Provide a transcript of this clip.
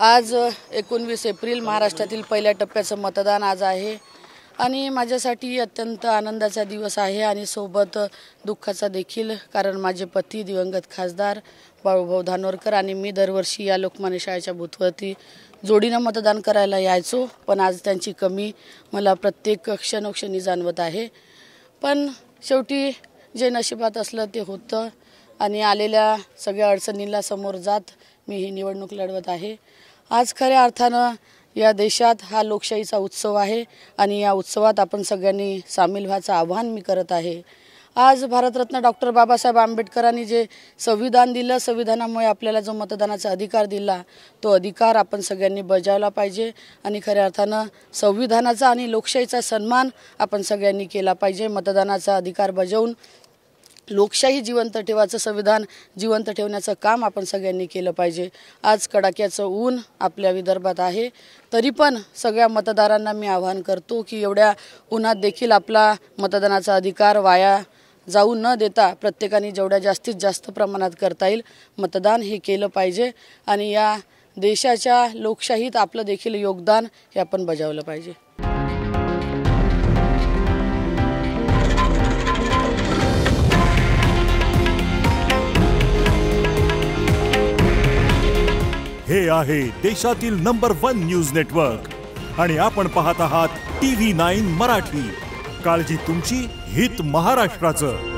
आज 19 एप्रिल महाराष्ट्रातील पहिल्या टप्प्याचं मतदान आज आहे आणि माझ्यासाठी अत्यंत आनंदाचा दिवस आहे आणि सोबत दुःखाचा देखील, कारण माझे पती दिवंगत खासदार बाळूभाऊ धानोरकर आणि मी दरवर्षी या लोकमान्य शाळेच्या बूथवरती जोडीनं मतदान करायला यायचो, पण आज त्यांची कमी मला प्रत्येक क्षणोक्षणी जाणवत आहे। पण शेवटी जे नशिबात असलं ते होतं आणि आलेल्या सगळ्या अडचणींना समोर जात मी ही निवडणूक लढवत आहे। आज खऱ्या अर्थानं या देशात हा लोकशाहीचा उत्सव आहे आणि या उत्सवात आपण सगळ्यांनी सामील व्हायचं आवाहन मी करत आहे। आज भारतरत्न डॉक्टर बाबासाहेब आंबेडकरांनी जे संविधान दिलं, संविधानामुळे आपल्याला जो मतदानाचा अधिकार दिला, तो अधिकार आपण सगळ्यांनी बजावला पाहिजे आणि खऱ्या अर्थानं संविधानाचा आणि लोकशाहीचा सन्मान आपण सगळ्यांनी केला पाहिजे। मतदानाचा अधिकार बजावून लोकशाही जिवंत ठेवायचं, संविधान जिवंत ठेवण्याचं काम आपण सगळ्यांनी केलं पाहिजे। आज कडाक्याचं ऊन आपल्या विदर्भात आहे, तरी पण सगळ्या मतदारांना मी आवाहन करतो की एवढ्या उन्हात देखील आपला मतदानाचा अधिकार वाया जाऊ न देता प्रत्येकाने जेवढ्या जास्तीत जास्त प्रमाणात करता येईल मतदान हे केलं पाहिजे आणि या देशाच्या लोकशाहीत आपलं देखील योगदान हे आपण बजावलं पाहिजे। हे आहे देशातील नंबर 1 न्यूज नेटवर्क आणि आपण पाहत आहात TV9 मराठी। काळजी तुमची, हित महाराष्ट्राचं।